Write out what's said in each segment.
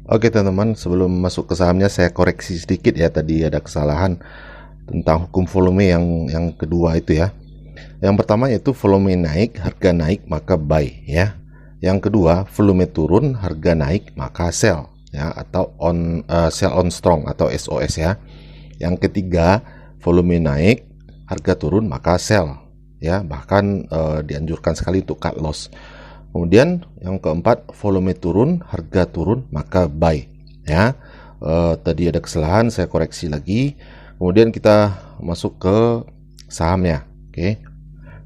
Oke teman-teman, sebelum masuk ke sahamnya saya koreksi sedikit ya, tadi ada kesalahan tentang hukum volume yang kedua itu ya. Yang pertama yaitu volume naik, harga naik maka buy ya. Yang kedua, volume turun, harga naik maka sell ya, atau sell on strong atau SOS ya. Yang ketiga, volume naik, harga turun maka sell ya, bahkan dianjurkan sekali untuk cut loss. Kemudian yang keempat, volume turun, harga turun, maka buy ya. Tadi ada kesalahan, saya koreksi lagi. Kemudian kita masuk ke sahamnya. Oke.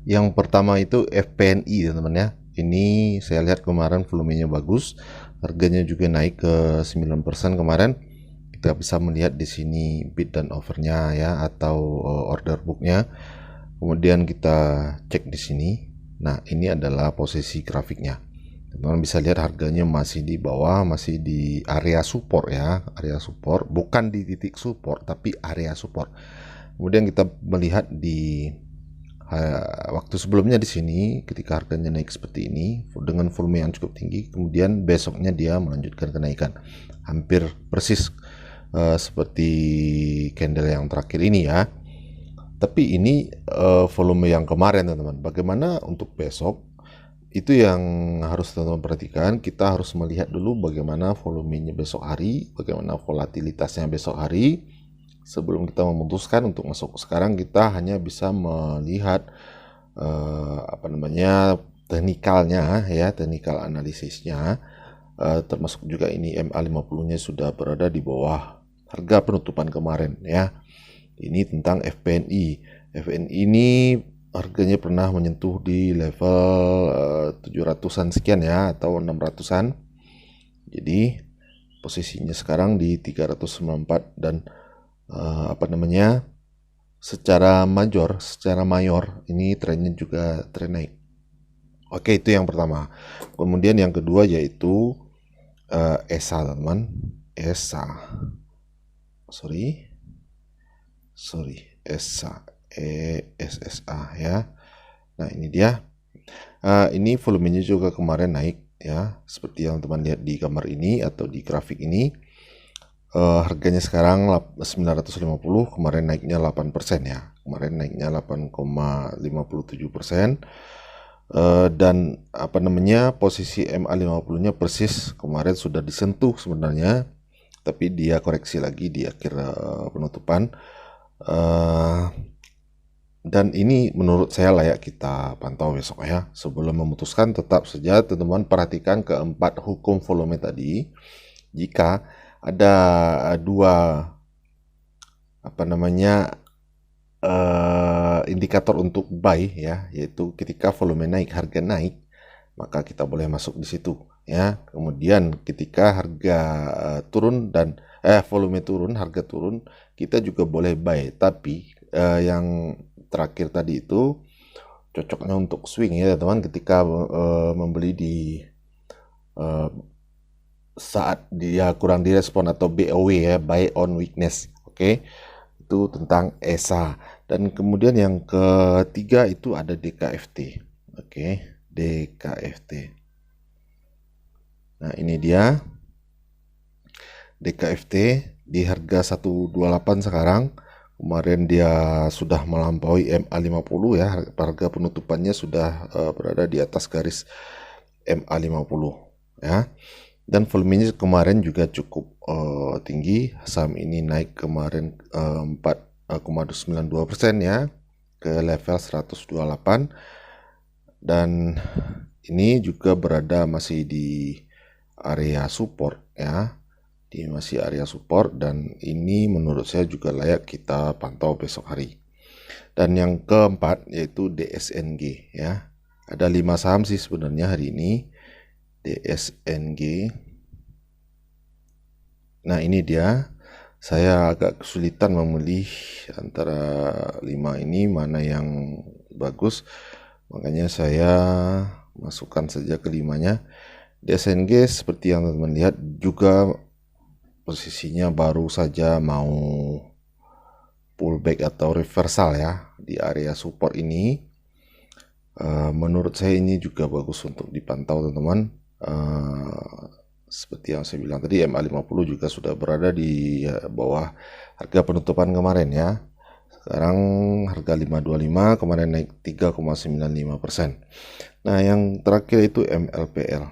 Yang pertama itu FPNI teman-teman ya. Ini saya lihat kemarin volumenya bagus, harganya juga naik ke 9% kemarin. Kita bisa melihat di sini bid dan offernya ya, atau order booknya. Kemudian kita cek di sini. Nah, ini adalah posisi grafiknya. Teman-teman bisa lihat harganya masih di bawah, masih di area support ya, area support, bukan di titik support tapi area support. Kemudian kita melihat di waktu sebelumnya di sini ketika harganya naik seperti ini dengan volume yang cukup tinggi, kemudian besoknya dia melanjutkan kenaikan hampir persis seperti candle yang terakhir ini ya. Tapi ini volume yang kemarin teman-teman. Bagaimana untuk besok? Itu yang harus teman-teman perhatikan. Kita harus melihat dulu bagaimana volumenya besok hari, bagaimana volatilitasnya besok hari. Sebelum kita memutuskan untuk masuk. Sekarang kita hanya bisa melihat teknikalnya ya, teknikal analisisnya. Termasuk juga ini MA50-nya sudah berada di bawah harga penutupan kemarin ya. Ini tentang FPNI. FPNI ini harganya pernah menyentuh di level 700-an sekian ya, atau 600-an. Jadi posisinya sekarang di 394 dan secara mayor ini trennya juga tren naik. Oke, itu yang pertama. Kemudian yang kedua yaitu ESA teman. ESA. ESSA ya. Nah, ini dia. Ini volumenya juga kemarin naik ya, seperti yang teman lihat di gambar ini atau di grafik ini. Harganya sekarang 950, kemarin naiknya 8% ya. Kemarin naiknya 8,57%. Dan posisi MA50-nya persis kemarin sudah disentuh sebenarnya, tapi dia koreksi lagi di akhir penutupan. Dan ini menurut saya layak kita pantau besok ya. Sebelum memutuskan, tetap saja teman-teman perhatikan keempat hukum volume tadi. Jika ada dua indikator untuk buy ya, yaitu ketika volume naik, harga naik, maka kita boleh masuk di situ ya. Kemudian ketika harga turun dan volume turun, harga turun, kita juga boleh buy. Tapi yang terakhir tadi itu cocoknya untuk swing ya teman, ketika membeli di saat dia kurang direspon atau BOW ya, buy on weakness. Oke. Itu tentang ESA. Dan kemudian yang ketiga itu ada DKFT. Oke, DKFT. Nah, ini dia DKFT di harga 128 sekarang. Kemarin dia sudah melampaui MA50 ya, harga penutupannya sudah berada di atas garis MA50 ya. Dan volumenya kemarin juga cukup tinggi. Saham ini naik kemarin 4,92% ya, ke level 128. Dan ini juga berada masih di area support ya, masih area support, dan ini menurut saya juga layak kita pantau besok hari. Dan yang keempat yaitu DSNG ya. Ada 5 saham sih sebenarnya hari ini. DSNG. Nah, ini dia. Saya agak kesulitan memilih antara 5 ini mana yang bagus. Makanya saya masukkan saja kelimanya. DSNG seperti yang teman-teman lihat juga posisinya baru saja mau pullback atau reversal ya di area support ini. Menurut saya ini juga bagus untuk dipantau teman-teman. seperti yang saya bilang tadi, MA50 juga sudah berada di bawah harga penutupan kemarin ya. Sekarang harga 525, kemarin naik 3,95%. Nah, yang terakhir itu MLPL.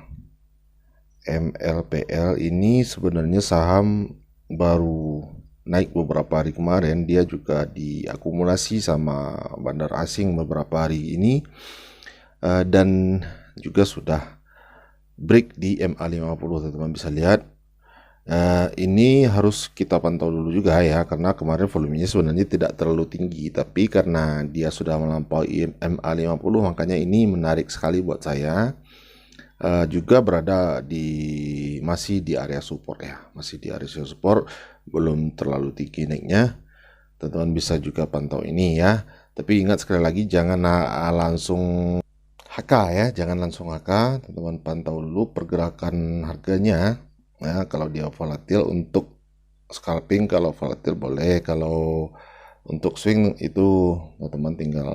MLPL ini sebenarnya saham baru naik beberapa hari kemarin. Dia juga diakumulasi sama bandar asing beberapa hari ini, dan juga sudah break di MA50. Teman-teman bisa lihat. Ini harus kita pantau dulu juga ya, karena kemarin volumenya sebenarnya tidak terlalu tinggi, tapi karena dia sudah melampaui MA50, makanya ini menarik sekali buat saya. Juga berada masih di area support ya, masih di area support, belum terlalu tinggi naiknya. Teman-teman bisa juga pantau ini ya, tapi ingat sekali lagi jangan langsung HK ya, jangan langsung HK. Teman-teman pantau dulu pergerakan harganya ya. Kalau dia volatil, untuk scalping kalau volatil boleh, kalau untuk swing itu teman-teman tinggal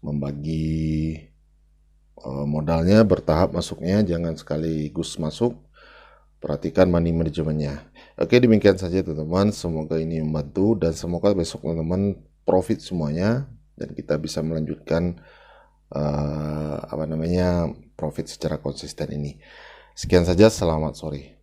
membagi modalnya bertahap masuknya, jangan sekaligus masuk. Perhatikan money manajemennya. Oke, demikian saja teman-teman, semoga ini membantu dan semoga besok teman-teman profit semuanya dan kita bisa melanjutkan profit secara konsisten ini. Sekian saja, selamat sore.